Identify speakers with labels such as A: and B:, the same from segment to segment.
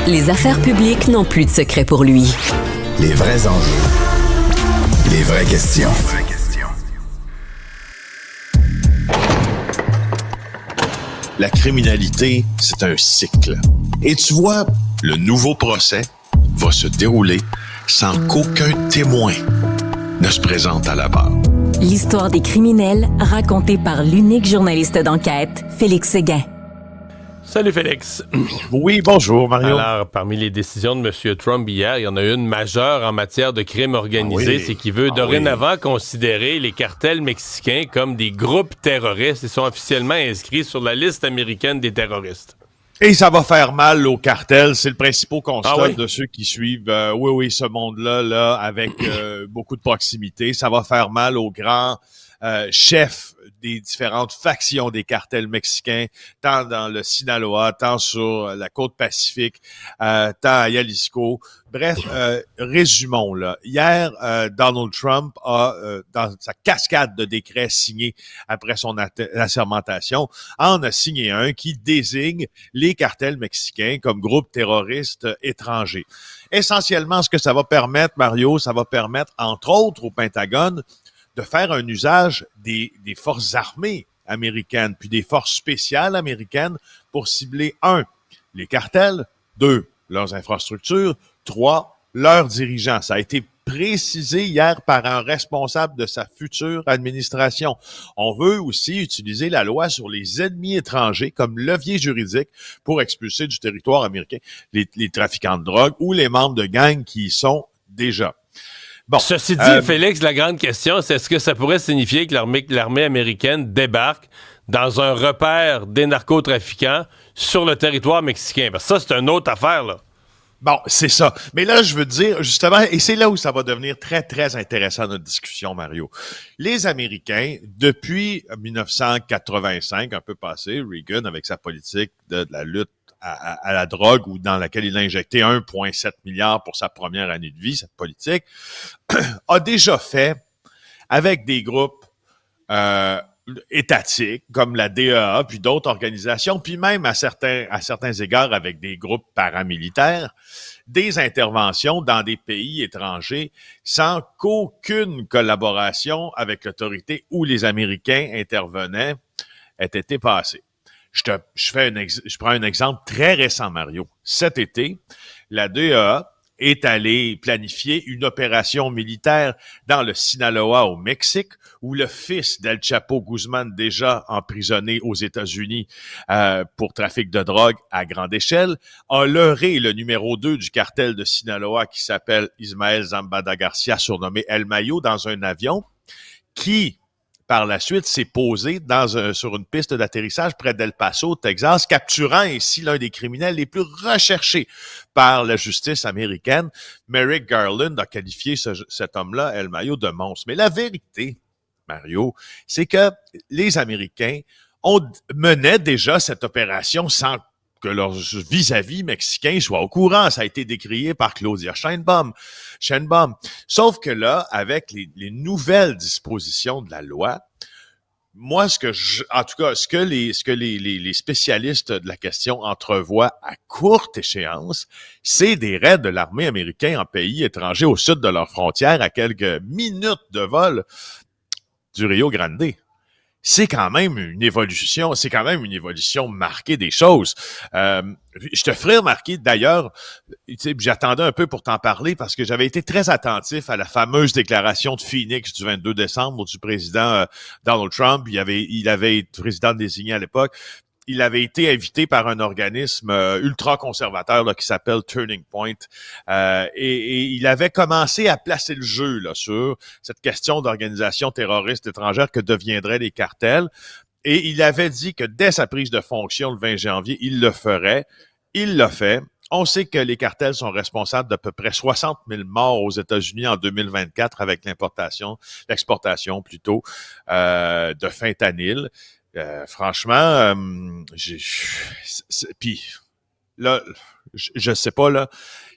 A: Les affaires publiques n'ont plus de secret pour lui.
B: Les vrais enjeux. Les vraies questions.
C: La criminalité, c'est un cycle. Et tu vois, le nouveau procès va se dérouler sans qu'aucun témoin ne se présente à la barre.
A: L'histoire des criminels racontée par l'unique journaliste d'enquête, Félix Séguin.
D: Salut Félix.
C: Oui, bonjour Mario.
D: Alors, parmi les décisions de M. Trump hier, il y en a une majeure en matière de crime organisé, c'est qu'il veut dorénavant considérer les cartels mexicains comme des groupes terroristes. Ils sont officiellement inscrits sur la liste américaine des terroristes.
C: Et ça va faire mal aux cartels, c'est le principal constat de ceux qui suivent ce monde-là avec beaucoup de proximité. Ça va faire mal aux grands chefs des différentes factions des cartels mexicains, tant dans le Sinaloa, tant sur la côte Pacifique, tant à Jalisco. Bref, résumons là. Hier, Donald Trump a, dans sa cascade de décrets signés après son assermentation, en a signé un qui désigne les cartels mexicains comme groupes terroristes étrangers. Essentiellement, ce que ça va permettre, Mario, ça va permettre, entre autres, au Pentagone, de faire un usage des forces armées américaines, puis des forces spéciales américaines pour cibler, 1, les cartels, 2, leurs infrastructures, 3, leurs dirigeants. Ça a été précisé hier par un responsable de sa future administration. On veut aussi utiliser la loi sur les ennemis étrangers comme levier juridique pour expulser du territoire américain les trafiquants de drogue ou les membres de gangs qui y sont déjà.
D: Bon, ceci dit, Félix, la grande question, c'est est-ce que ça pourrait signifier que l'armée américaine débarque dans un repère des narcotrafiquants sur le territoire mexicain? Parce que ça, c'est une autre affaire, là.
C: Bon, c'est ça. Mais là, je veux dire, justement, et c'est là où ça va devenir très, très intéressant notre discussion, Mario. Les Américains, depuis 1985, un peu passé, Reagan, avec sa politique de la lutte à la drogue, ou dans laquelle il a injecté 1,7 milliard pour sa première année de vie, cette politique, a déjà fait avec des groupes étatiques, comme la DEA, puis d'autres organisations, puis même à certains égards avec des groupes paramilitaires, des interventions dans des pays étrangers sans qu'aucune collaboration avec l'autorité où les Américains intervenaient ait été passée. Je prends un exemple très récent, Mario. Cet été, la DEA est allée planifier une opération militaire dans le Sinaloa au Mexique, où le fils d'El Chapo Guzman, déjà emprisonné aux États-Unis pour trafic de drogue à grande échelle, a leurré le numéro 2 du cartel de Sinaloa qui s'appelle Ismael Zambada Garcia, surnommé El Mayo, dans un avion qui, par la suite, s'est posé sur une piste d'atterrissage près d'El Paso, Texas, capturant ainsi l'un des criminels les plus recherchés par la justice américaine. Merrick Garland a qualifié cet homme-là, El Mayo, de monstre. Mais la vérité, Mario, c'est que les Américains menaient déjà cette opération sans que leurs vis-à-vis mexicains soient au courant. Ça a été décrié par Claudia Sheinbaum. Sauf que là, avec les nouvelles dispositions de la loi, moi, ce que les spécialistes de la question entrevoient à courte échéance, c'est des raids de l'armée américaine en pays étrangers au sud de leurs frontières, à quelques minutes de vol du Rio Grande. C'est quand même une évolution marquée des choses. Je te ferai remarquer, d'ailleurs, j'attendais un peu pour t'en parler parce que j'avais été très attentif à la fameuse déclaration de Phoenix du 22 décembre du président Donald Trump. Il avait été président désigné à l'époque. Il avait été invité par un organisme ultra-conservateur là, qui s'appelle Turning Point. Et il avait commencé à placer le jeu là, sur cette question d'organisation terroriste étrangère que deviendraient les cartels. Et il avait dit que dès sa prise de fonction le 20 janvier, il le ferait. Il l'a fait. On sait que les cartels sont responsables d'à peu près 60 000 morts aux États-Unis en 2024 avec l'exportation de fentanyl. Franchement, puis là, je sais pas là,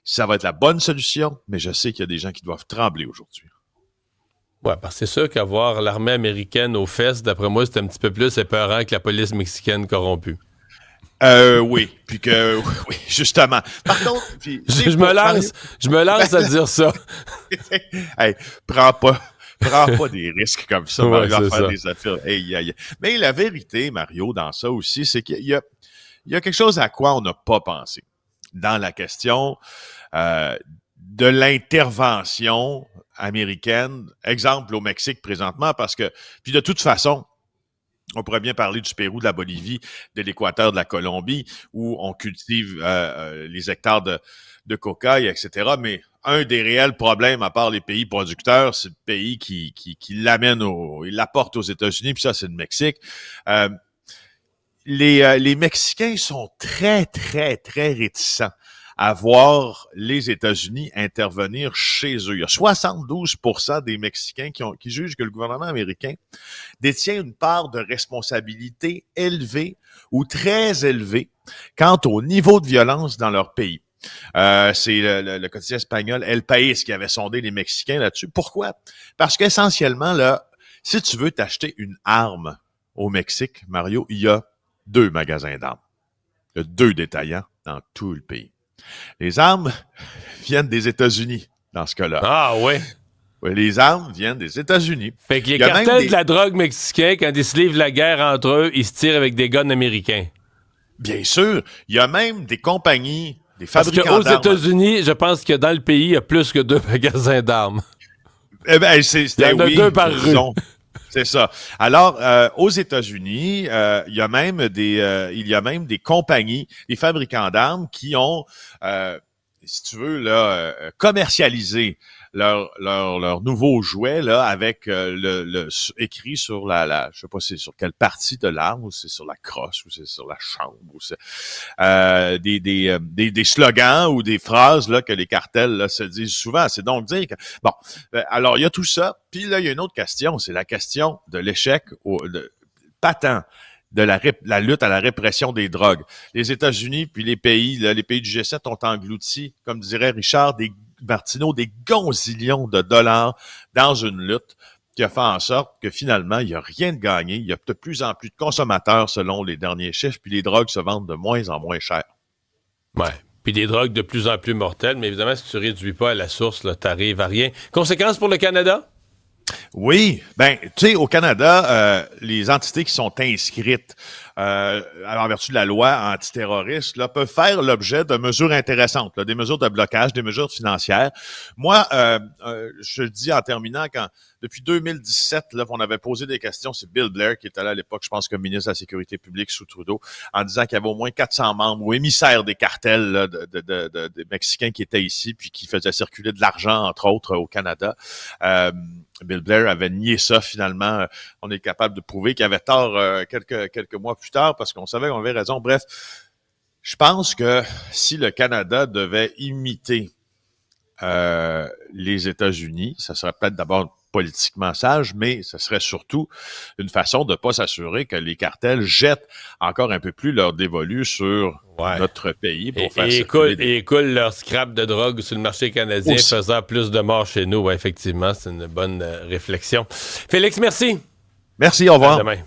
C: si ça va être la bonne solution, mais je sais qu'il y a des gens qui doivent trembler aujourd'hui.
D: Ouais, parce que c'est sûr qu'avoir l'armée américaine aux fesses, d'après moi, c'est un petit peu plus épeurant que la police mexicaine corrompue.
C: Oui, puis que oui, justement. Par contre, puis,
D: Je me lance à dire ça.
C: Hey, prends pas des risques comme ça,
D: Ouais,
C: Mario, à
D: c'est
C: faire
D: ça.
C: des affaires. Hey, aïe, aïe. Mais la vérité, Mario, dans ça aussi, c'est qu'il y a quelque chose à quoi on n'a pas pensé dans la question de l'intervention américaine, exemple au Mexique présentement, parce que, puis de toute façon, on pourrait bien parler du Pérou, de la Bolivie, de l'Équateur, de la Colombie, où on cultive les hectares de cocaïne, etc. Mais un des réels problèmes, à part les pays producteurs, c'est le pays qui il l'apporte aux États-Unis, puis ça, c'est le Mexique. Euh, les Mexicains sont très, très, très réticents à voir les États-Unis intervenir chez eux. Il y a 72% des Mexicains qui jugent que le gouvernement américain détient une part de responsabilité élevée ou très élevée quant au niveau de violence dans leur pays. C'est le quotidien espagnol El País qui avait sondé les Mexicains là-dessus. Pourquoi? Parce qu'essentiellement, là, si tu veux t'acheter une arme au Mexique, Mario, il y a 2 magasins d'armes. Il y a 2 détaillants dans tout le pays. Les armes viennent des États-Unis, dans ce cas-là.
D: Ah ouais.
C: Ouais, les armes viennent des États-Unis.
D: Fait que les
C: Il y a même
D: cartels de la drogue mexicains, quand ils se livrent la guerre entre eux, ils se tirent avec des guns américains.
C: Bien sûr, il y a même des compagnies, des
D: Parce
C: fabricants
D: qu'aux
C: d'armes.
D: États-Unis, je pense que dans le pays, il y a plus que 2 magasins d'armes.
C: Eh ben,
D: Il y en a 2 par rue.
C: C'est ça. Alors, aux États-Unis, il y a même des compagnies, des fabricants d'armes qui ont, si tu veux, là, commercialisé leur nouveau jouet là avec écrit sur je sais pas c'est sur quelle partie de l'arme, ou c'est sur la crosse, ou c'est sur la chambre, ou c'est des slogans ou des phrases là que les cartels là, se disent souvent. C'est donc dire que bon, alors il y a tout ça. Puis là il y a une autre question, c'est la question de l'échec patent de la lutte à la répression des drogues. Les États-Unis puis les pays du G7 ont englouti, comme dirait Richard Martineau, des gonzillions de dollars dans une lutte qui a fait en sorte que finalement, il n'y a rien de gagné. Il y a de plus en plus de consommateurs selon les derniers chiffres, puis les drogues se vendent de moins en moins cher.
D: Ouais. Puis des drogues de plus en plus mortelles, mais évidemment, si tu réduis pas à la source, là, t'arrives à rien. Conséquences pour le Canada?
C: Oui, ben, tu sais, au Canada, les entités qui sont inscrites en vertu de la loi antiterroriste là, peuvent faire l'objet de mesures intéressantes, là, des mesures de blocage, des mesures financières. Moi, je le dis en terminant, depuis 2017, là, on avait posé des questions, c'est Bill Blair qui était là à l'époque, je pense, comme ministre de la Sécurité publique sous Trudeau, en disant qu'il y avait au moins 400 membres ou émissaires des cartels là, des Mexicains qui étaient ici, puis qui faisaient circuler de l'argent, entre autres, au Canada. Bill Blair avait nié ça, finalement. On est capable de prouver qu'il avait tort quelques mois plus tard, parce qu'on savait qu'on avait raison. Bref, je pense que si le Canada devait imiter les États-Unis, ça serait peut-être d'abord politiquement sage, mais ce serait surtout une façon de ne pas s'assurer que les cartels jettent encore un peu plus leur dévolu sur notre pays pour faire circuler
D: et écoulent leur scrap de drogue sur le marché canadien,
C: aussi,
D: faisant plus de morts chez nous. Ouais, effectivement, c'est une bonne réflexion. Félix, merci.
C: Merci, au revoir.
D: À demain.